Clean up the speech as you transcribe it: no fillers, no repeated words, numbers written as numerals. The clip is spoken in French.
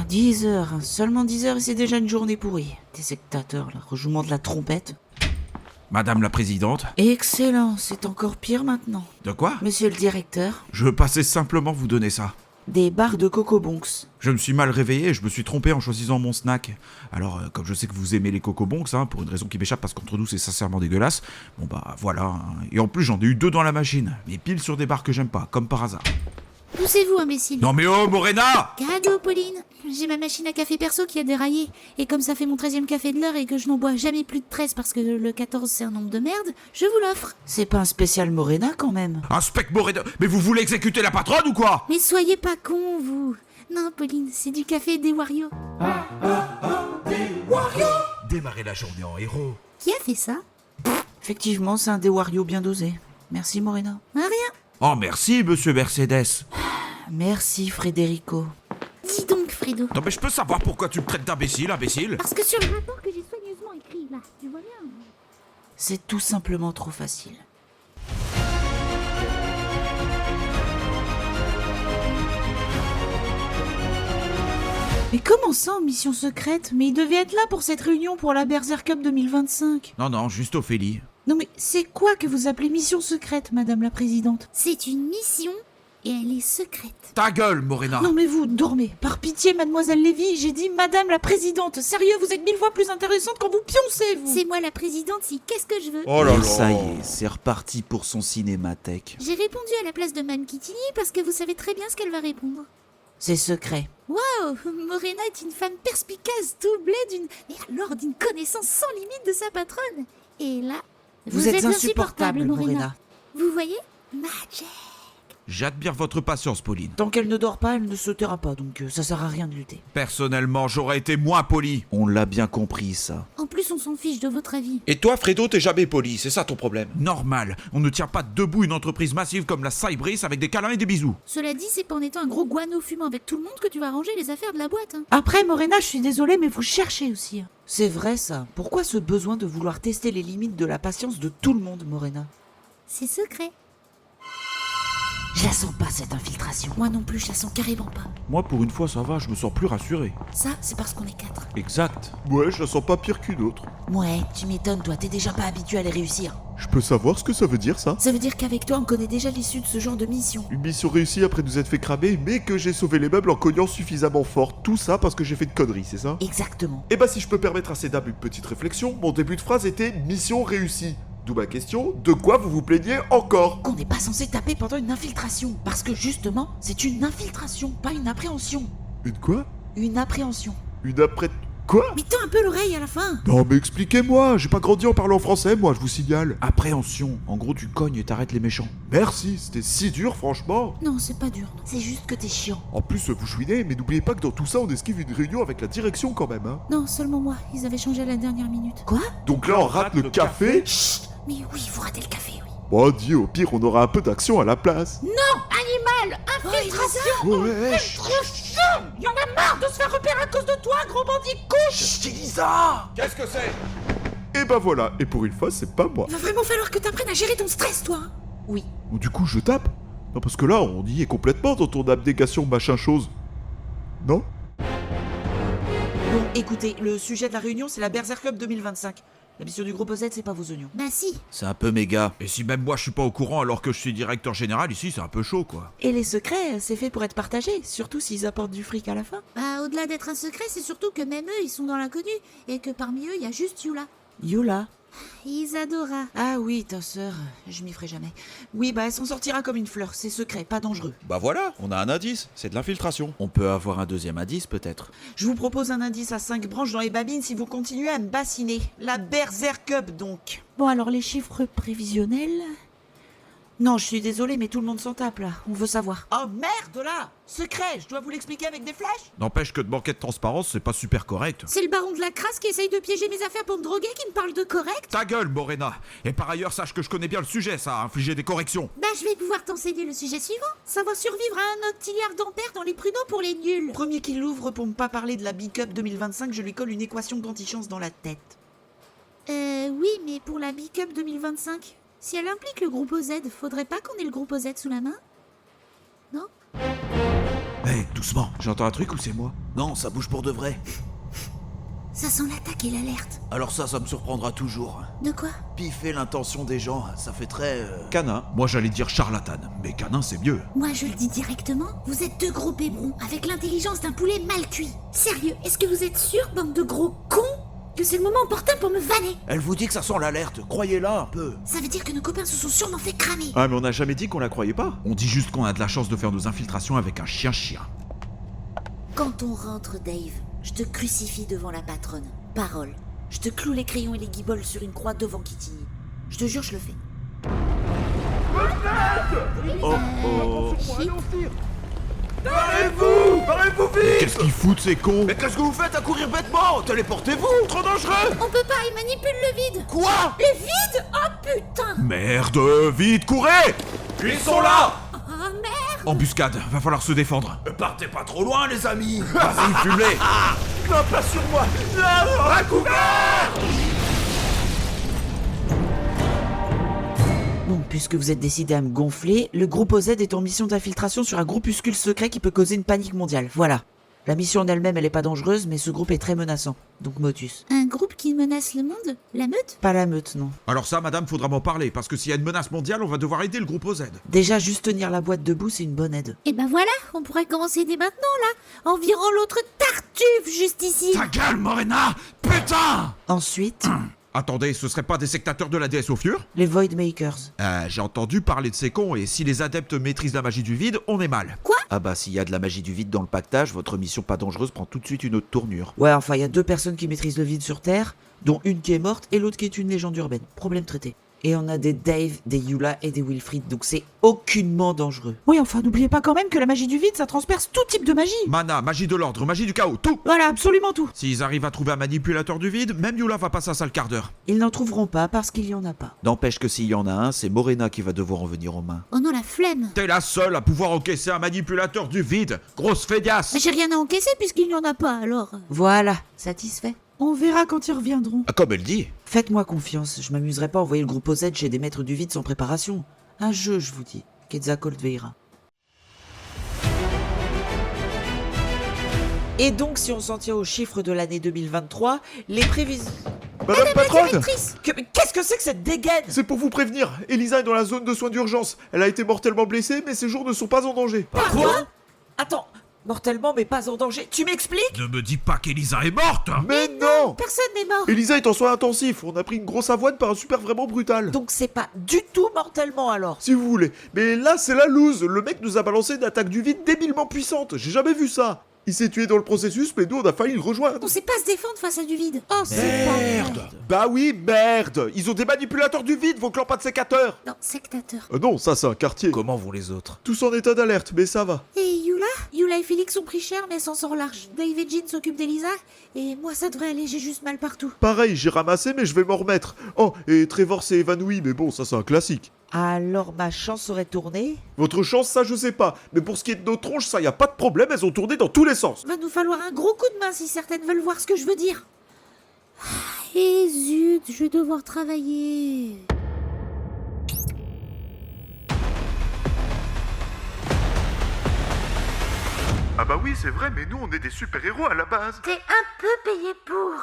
10 heures, hein. Seulement 10 heures et c'est déjà une journée pourrie. Des sectateurs, là, rejouement de la trompette. Madame la présidente. Excellent, c'est encore pire maintenant. De quoi? Monsieur le directeur, Je passais simplement vous donner ça. des barres de Cocobonks. Je me suis mal réveillé et je me suis trompé en choisissant mon snack. Alors, comme je sais que vous aimez les cocobonks, pour une raison qui m'échappe parce qu'entre nous c'est sincèrement dégueulasse, bon bah voilà. Et en plus j'en ai eu 2 dans la machine, mais pile sur des barres que j'aime pas, comme par hasard. Poussez-vous, imbécile. Non mais oh, Morena! Cadeau, Pauline. J'ai ma machine à café perso qui a déraillé. Et comme ça fait mon 13e café de l'heure et que je n'en bois jamais plus de 13 parce que le 14 c'est un nombre de merde, je vous l'offre. C'est pas un spécial Morena quand même. Un spec Morena! Mais vous voulez exécuter la patronne ou quoi? Mais soyez pas con, vous. Non, Pauline, c'est du café des Wario. Démarrer la journée en héros. Qui a fait ça? Effectivement, c'est un des Wario bien dosé. Merci Morena. Rien. Oh merci, monsieur Mercedes. Merci Frédérico. Dis donc, Fredo. Non mais je peux savoir pourquoi tu me traites d'imbécile, imbécile? Parce que sur le rapport que j'ai soigneusement écrit, là, tu vois bien. C'est tout simplement trop facile. Mais comment ça en mission secrète? Mais il devait être là pour cette réunion pour la Berserk Cup 2025. Non, juste Ophélie. Non mais c'est quoi que vous appelez mission secrète, madame la présidente? C'est une mission et elle est secrète. Ta gueule, Morena! Non mais vous, dormez. Par pitié, mademoiselle Lévy, j'ai dit madame la présidente. Sérieux, vous êtes 1000 fois plus intéressante quand vous pioncez, vous. C'est moi la présidente, si qu'est-ce que je veux? Oh là Et là! ça y est, c'est reparti pour son cinémathèque. J'ai répondu à la place de Mme Kitty parce que vous savez très bien ce qu'elle va répondre. C'est secret. Waouh, Morena est une femme perspicace, doublée d'une connaissance sans limite de sa patronne. Et là, Vous êtes insupportable, Morena. Vous voyez? Magic. J'admire votre patience, Pauline. Tant qu'elle ne dort pas, elle ne se taira pas, donc ça sert à rien de lutter. Personnellement, j'aurais été moins poli. On l'a bien compris, ça. En plus, on s'en fiche de votre avis. Et toi, Fredo, t'es jamais poli, c'est ça ton problème. Normal, on ne tient pas debout une entreprise massive comme la Cybris avec des câlins et des bisous. Cela dit, c'est pas en étant un gros guano fumant avec tout le monde que tu vas ranger les affaires de la boîte. Hein. Après, Morena, je suis désolée, mais vous cherchez aussi. C'est vrai, ça. Pourquoi ce besoin de vouloir tester les limites de la patience de tout le monde, Morena? C'est secret. Je la sens pas, cette infiltration. Moi non plus, je la sens carrément pas. Moi, pour une fois, ça va, je me sens plus rassuré. Ça, c'est parce qu'on est 4. Exact. Ouais, je la sens pas pire qu'une autre. Ouais, tu m'étonnes, toi, t'es déjà pas habitué à les réussir. Je peux savoir ce que ça veut dire, ça? Ça veut dire qu'avec toi, on connaît déjà l'issue de ce genre de mission. Une mission réussie après nous être fait cramer, mais que j'ai sauvé les meubles en cognant suffisamment fort. Tout ça parce que j'ai fait une connerie, c'est ça? Exactement. Eh bah si je peux permettre à ces dames une petite réflexion, mon début de phrase était mission réussie. D'où ma question, de quoi vous vous plaignez encore? Qu'on n'est pas censé taper pendant une infiltration. Parce que justement, c'est une infiltration, pas une appréhension. Une quoi? Une appréhension. Une après... Quoi? Mais tends un peu l'oreille à la fin. Non mais expliquez-moi, j'ai pas grandi en parlant français moi, je vous signale. Appréhension. En gros, tu cognes et t'arrêtes les méchants. Merci, c'était si dur franchement. Non, c'est pas dur. Non. C'est juste que t'es chiant. En plus vous chouinez, mais n'oubliez pas que dans tout ça on esquive une réunion avec la direction quand même, hein. Non, seulement moi. Ils avaient changé à la dernière minute. Quoi? Donc là on rate le café. Chut. Mais oui, vous ratez le café, oui. Bon dis, au pire on aura un peu d'action à la place. Animal. Infiltration. Ouais, Il y en a marre de se faire repérer à cause de toi, gros bandit couche! Qu'est-ce que c'est? Et bah voilà, et pour une fois c'est pas moi. Va vraiment falloir que t'apprennes à gérer ton stress, toi. Hein. Oui. Bon, du coup je tape? Non parce que là on y est complètement dans ton abnégation machin chose. Non? Bon, écoutez, le sujet de la réunion, c'est la Berserk Cup 2025. La mission du groupe Z, c'est pas vos oignons. Bah si. C'est un peu méga. Et si même moi je suis pas au courant alors que je suis directeur général ici, c'est un peu chaud quoi. Et les secrets, c'est fait pour être partagé, surtout s'ils apportent du fric à la fin. Bah au-delà d'être un secret, c'est surtout que même eux, ils sont dans l'inconnu. Et que parmi eux, il y a juste Yula. Yula. Isadora. Ah oui, ta sœur, je m'y ferai jamais. Oui, bah elle s'en sortira comme une fleur, c'est secret, pas dangereux. Bah voilà, on a un indice, c'est de l'infiltration. On peut avoir un deuxième indice, peut-être. Je vous propose un indice à 5 branches dans les babines si vous continuez à me bassiner. La Berserk Cup donc. Bon alors les chiffres prévisionnels... Non, je suis désolée, mais tout le monde s'en tape là, on veut savoir. Oh merde là! Secret, je dois vous l'expliquer avec des flèches? N'empêche que de manquer de transparence, c'est pas super correct. C'est le baron de la crasse qui essaye de piéger mes affaires pour me droguer qui me parle de correct. Ta gueule, Morena. Et par ailleurs, sache que je connais bien le sujet, ça, infliger des corrections. Bah je vais pouvoir t'enseigner le sujet suivant. Savoir survivre à un octilliard d'ampère dans les pruneaux pour les nuls. Premier qui l'ouvre pour ne pas parler de la Big Cup 2025, je lui colle une équation d'antichance dans la tête. Oui, mais pour la Big Cup 2025, si elle implique le groupe OZ, faudrait pas qu'on ait le groupe OZ sous la main? Non? Hé, doucement, j'entends un truc ou c'est moi? Non, ça bouge pour de vrai. Ça sent l'attaque et l'alerte. Alors ça me surprendra toujours. De quoi? Piffer l'intention des gens, ça fait très... Canin. Moi j'allais dire charlatan, mais canin c'est mieux. Moi je le dis directement, vous êtes deux gros pébrons, avec l'intelligence d'un poulet mal cuit. Sérieux, est-ce que vous êtes sûrs, bande de gros cons, que c'est le moment opportun pour me vanner? Elle vous dit que ça sent l'alerte, croyez-la un peu. Ça veut dire que nos copains se sont sûrement fait cramer. Ah, mais on n'a jamais dit qu'on la croyait pas. On dit juste qu'on a de la chance de faire nos infiltrations avec un chien-chien. Quand on rentre, Dave, je te crucifie devant la patronne. Parole. Je te cloue les crayons et les guibolles sur une croix devant Kitty. Je te jure, je le fais. Barrez-vous vite! Qu'est-ce qu'ils foutent ces cons? Mais qu'est-ce que vous faites à courir bêtement? Téléportez-vous! Trop dangereux! On peut pas, il manipule le vide. Quoi? Le vide? Oh putain! Merde, vite, courez! Ils sont là! Oh merde! Embuscade, va falloir se défendre. Partez pas trop loin, les amis! Vas-y, fume-les! Non, pas sur moi! Non, à couvert! Bon, puisque vous êtes décidé à me gonfler, le groupe OZ est en mission d'infiltration sur un groupuscule secret qui peut causer une panique mondiale. Voilà. La mission en elle-même, elle est pas dangereuse, mais ce groupe est très menaçant. Donc Motus. Un groupe qui menace le monde? La meute? Pas la meute, non. Alors ça, madame, faudra m'en parler, parce que s'il y a une menace mondiale, on va devoir aider le groupe OZ. Déjà, juste tenir la boîte debout, c'est une bonne aide. Et ben voilà, on pourrait commencer dès maintenant là. Environ l'autre tartuffe juste ici. Ta gueule, Morena! Putain! Ensuite, Attendez, ce serait pas des sectateurs de la déesse au fur? les Voidmakers. J'ai entendu parler de ces cons, et si les adeptes maîtrisent la magie du vide, on est mal. Ah bah, s'il y a de la magie du vide dans le pactage, votre mission pas dangereuse prend tout de suite une autre tournure. Ouais, enfin, il y a 2 personnes qui maîtrisent le vide sur Terre, dont une qui est morte et l'autre qui est une légende urbaine. Problème traité. Et on a des Dave, des Yula et des Wilfried, donc c'est aucunement dangereux. Oui, enfin, n'oubliez pas quand même que la magie du vide, ça transperce tout type de magie. Mana, magie de l'ordre, magie du chaos, tout! Voilà, absolument tout. S'ils arrivent à trouver un manipulateur du vide, même Yula va passer un sale quart d'heure. Ils n'en trouveront pas parce qu'il y en a pas. N'empêche que s'il y en a un, c'est Morena qui va devoir en venir aux mains. Oh non, la flemme. T'es la seule à pouvoir encaisser un manipulateur du vide, grosse fédiace! J'ai rien à encaisser puisqu'il n'y en a pas alors. Voilà, satisfait. On verra quand ils reviendront. Ah, comme elle dit. Faites-moi confiance, je m'amuserai pas à envoyer le groupe OZ chez des maîtres du vide sans préparation. Un jeu, je vous dis. Quetzalcoatl veillera. Et donc, si on s'en tient aux chiffres de l'année 2023, les prévisions... Madame patronne! Directrice. Mais qu'est-ce que c'est que cette dégaine? C'est pour vous prévenir, Elisa est dans la zone de soins d'urgence. Elle a été mortellement blessée, mais ses jours ne sont pas en danger. Quoi? Attends, mortellement mais pas en danger. Tu m'expliques? Ne me dis pas qu'Elisa est morte! Mais non! Personne n'est mort. Elisa est en soins intensifs, on a pris une grosse avoine par un super vraiment brutal. Donc c'est pas du tout mortellement alors. Si vous voulez. Mais là, c'est la loose. Le mec nous a balancé une attaque du vide débilement puissante. J'ai jamais vu ça. Il s'est tué dans le processus, mais nous, on a failli le rejoindre. On sait pas se défendre face à du vide. Oh, c'est pas Merde. Bah oui, merde. Ils ont des manipulateurs du vide, vos clans pas de sécateurs. Non, sectateur. Non, ça, c'est un quartier. Comment vont les autres? Tous en état d'alerte, mais ça va. Et Yula? Yula et Félix ont pris cher mais s'en sort large. Dave et Jean s'occupent d'Elisa. Et moi, ça devrait aller, j'ai juste mal partout. Pareil, j'ai ramassé, mais je vais m'en remettre. Oh, et Trevor s'est évanoui, mais bon, ça, c'est un classique. Alors ma chance aurait tourné? Votre chance, ça, je sais pas. Mais pour ce qui est de nos tronches, ça, y a pas de problème, elles ont tourné dans tous les sens. Va nous falloir un gros coup de main si certaines veulent voir ce que je veux dire. Et zut, je vais devoir travailler. Ah bah oui, c'est vrai, mais nous, on est des super-héros à la base. T'es un peu payé pour.